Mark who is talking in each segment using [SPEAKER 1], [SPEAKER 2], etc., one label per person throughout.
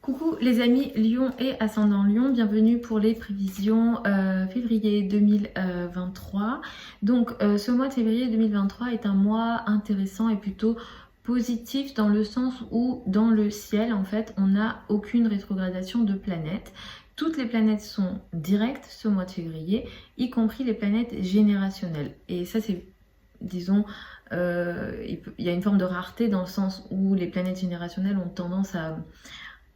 [SPEAKER 1] Coucou les amis Lion et ascendant Lion, bienvenue pour les prévisions février 2023. Donc ce mois de février 2023 est un mois intéressant et plutôt positif dans le sens où dans le ciel en fait on n'a aucune rétrogradation de planètes. Toutes les planètes sont directes ce mois de février, y compris les planètes générationnelles. Et ça c'est, disons, il y a une forme de rareté dans le sens où les planètes générationnelles ont tendance à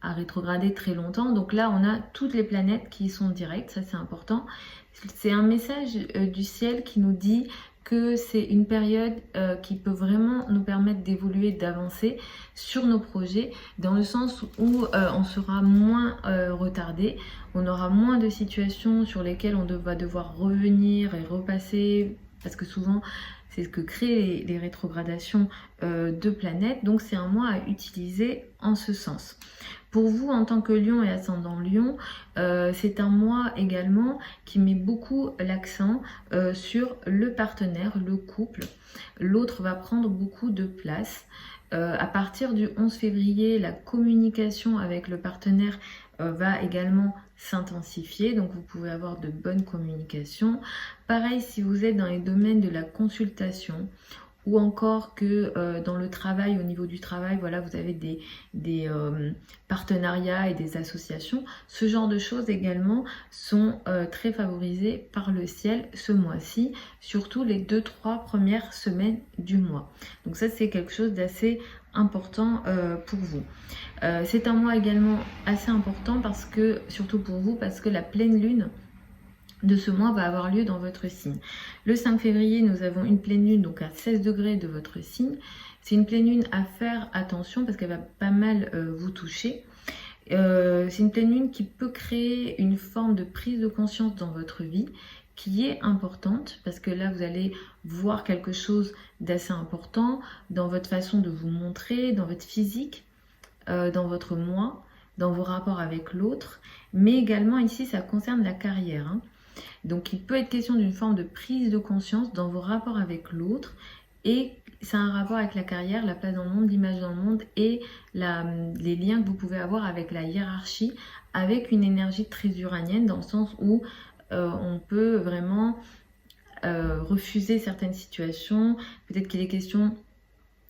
[SPEAKER 1] rétrograder très longtemps. Donc là, on a toutes les planètes qui sont directes, ça c'est important. C'est un message du ciel qui nous dit que c'est une période qui peut vraiment nous permettre d'évoluer, d'avancer sur nos projets, dans le sens où on sera moins retardé, on aura moins de situations sur lesquelles on va devoir revenir et repasser, parce que souvent c'est ce que créent les rétrogradations de planètes. Donc c'est un mois à utiliser en ce sens. Pour vous, en tant que Lion et ascendant Lion, c'est un mois également qui met beaucoup l'accent sur le partenaire, le couple. L'autre va prendre beaucoup de place. À partir du 11 février, la communication avec le partenaire va également s'intensifier, donc vous pouvez avoir de bonnes communications. Pareil si vous êtes dans les domaines de la consultation ou encore que dans le travail, au niveau du travail, voilà, vous avez des partenariats et des associations. Ce genre de choses également sont très favorisées par le ciel ce mois-ci, surtout les 2-3 premières semaines du mois. Donc ça, c'est quelque chose d'assez important pour vous. C'est un mois également assez important parce que, surtout pour vous, parce que la pleine lune de ce mois va avoir lieu dans votre signe. Le 5 février, nous avons une pleine lune donc à 16 degrés de votre signe. C'est une pleine lune à faire attention parce qu'elle va pas mal vous toucher. C'est une pleine lune qui peut créer une forme de prise de conscience dans votre vie qui est importante parce que là vous allez voir quelque chose d'assez important dans votre façon de vous montrer, dans votre physique, dans votre moi, dans vos rapports avec l'autre, mais également ici ça concerne la carrière, hein. Donc il peut être question d'une forme de prise de conscience dans vos rapports avec l'autre et c'est un rapport avec la carrière, la place dans le monde, l'image dans le monde et les liens que vous pouvez avoir avec la hiérarchie, avec une énergie très uranienne dans le sens où on peut vraiment refuser certaines situations. Peut-être qu'il est question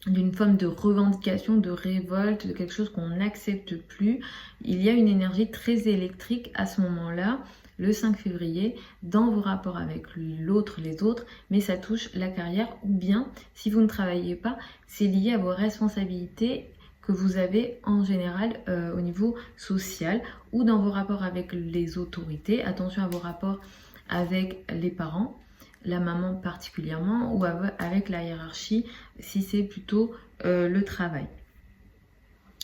[SPEAKER 1] d'une forme de revendication, de révolte, de quelque chose qu'on n'accepte plus. Il y a une énergie très électrique à ce moment-là, le 5 février, dans vos rapports avec l'autre, les autres, mais ça touche la carrière ou bien, si vous ne travaillez pas, c'est lié à vos responsabilités que vous avez en général au niveau social ou dans vos rapports avec les autorités. Attention à vos rapports avec les parents, la maman particulièrement, ou avec la hiérarchie si c'est plutôt le travail.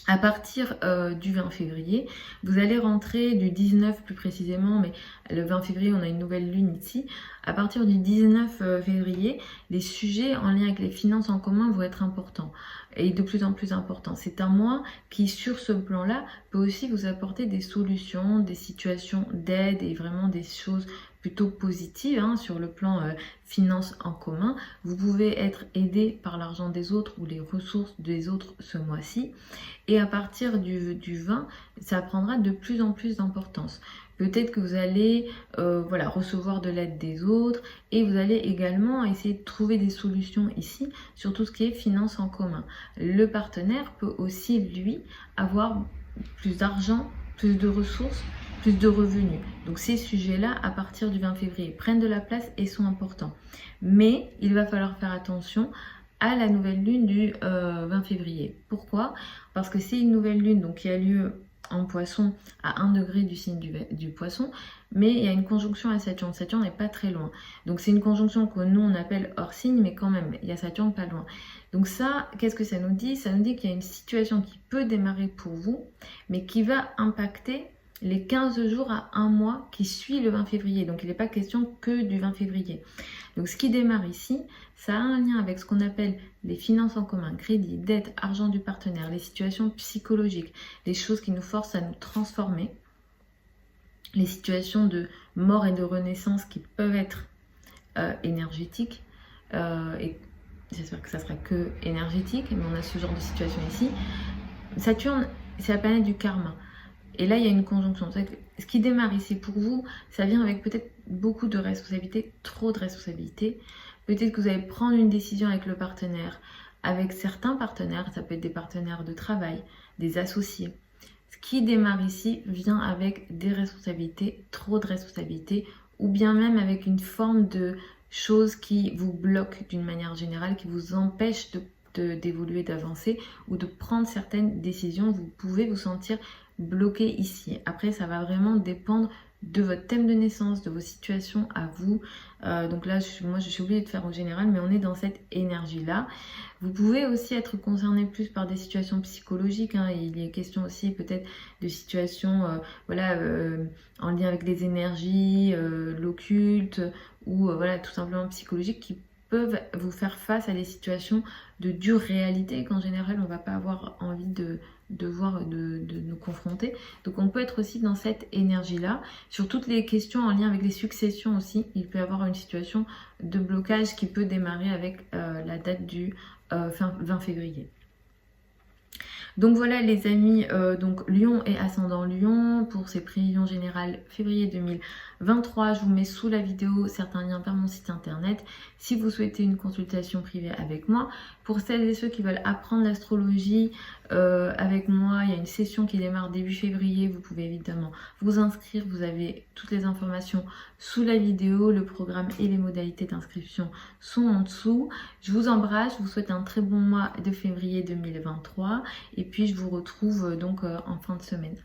[SPEAKER 1] À partir du 20 février, vous allez rentrer du 19 plus précisément, mais le 20 février on a une nouvelle lune ici. À partir du 19 février, les sujets en lien avec les finances en commun vont être importants et de plus en plus importants. C'est un mois qui sur ce plan-là peut aussi vous apporter des solutions, des situations d'aide et vraiment des choses plutôt positives hein, sur le plan finances en commun. Vous pouvez être aidé par l'argent des autres ou les ressources des autres ce mois-ci. Et à partir du 20, ça prendra de plus en plus d'importance. Peut-être que vous allez voilà, recevoir de l'aide des autres et vous allez également essayer de trouver des solutions ici sur tout ce qui est finances en commun. Le partenaire peut aussi, lui, avoir plus d'argent, plus de ressources, plus de revenus. Donc ces sujets-là, à partir du 20 février, prennent de la place et sont importants. Mais il va falloir faire attention à la nouvelle lune du 20 février. Pourquoi? Parce que c'est une nouvelle lune donc, qui a lieu en poisson à 1 degré du signe du poisson, mais il y a une conjonction à Saturne. Saturne n'est pas très loin. Donc c'est une conjonction que nous on appelle hors signe, mais quand même, il y a Saturne pas loin. Donc ça, qu'est-ce que ça nous dit? Ça nous dit qu'il y a une situation qui peut démarrer pour vous, mais qui va impacter les 15 jours à 1 mois qui suit le 20 février. Donc il n'est pas question que du 20 février. Donc ce qui démarre ici, ça a un lien avec ce qu'on appelle les finances en commun, crédit, dette, argent du partenaire, les situations psychologiques, les choses qui nous forcent à nous transformer, les situations de mort et de renaissance qui peuvent être énergétiques, et j'espère que ça sera que énergétique, mais on a ce genre de situation ici. Saturne, c'est la planète du karma. Et là, il y a une conjonction. Ce qui démarre ici pour vous, ça vient avec peut-être beaucoup de responsabilités, trop de responsabilités. Peut-être que vous allez prendre une décision avec le partenaire, avec certains partenaires, ça peut être des partenaires de travail, des associés. Ce qui démarre ici vient avec des responsabilités, trop de responsabilités, ou bien même avec une forme de choses qui vous bloquent d'une manière générale, qui vous empêchent d'évoluer, d'avancer ou de prendre certaines décisions. Vous pouvez vous sentir bloqué ici. Après, ça va vraiment dépendre de votre thème de naissance, de vos situations à vous. Donc là, moi, je suis obligée de faire au général, mais on est dans cette énergie-là. Vous pouvez aussi être concerné plus par des situations psychologiques. Hein. Il est question aussi peut-être de situations en lien avec les énergies, l'occulte ou voilà, tout simplement psychologiques qui peuvent vous faire face à des situations de dure réalité qu'en général on ne va pas avoir envie de nous confronter. Donc on peut être aussi dans cette énergie-là. Sur toutes les questions en lien avec les successions aussi, il peut y avoir une situation de blocage qui peut démarrer avec la date du 20 février. Donc voilà les amis, donc Lion et ascendant Lion pour ces prévisions générales février 2023. Je vous mets sous la vidéo certains liens vers mon site internet si vous souhaitez une consultation privée avec moi. Pour celles et ceux qui veulent apprendre l'astrologie avec moi, il y a une session qui démarre début février. Vous pouvez évidemment vous inscrire, vous avez toutes les informations sous la vidéo, le programme et les modalités d'inscription sont en dessous. Je vous embrasse, je vous souhaite un très bon mois de février 2023 et puis je vous retrouve donc en fin de semaine.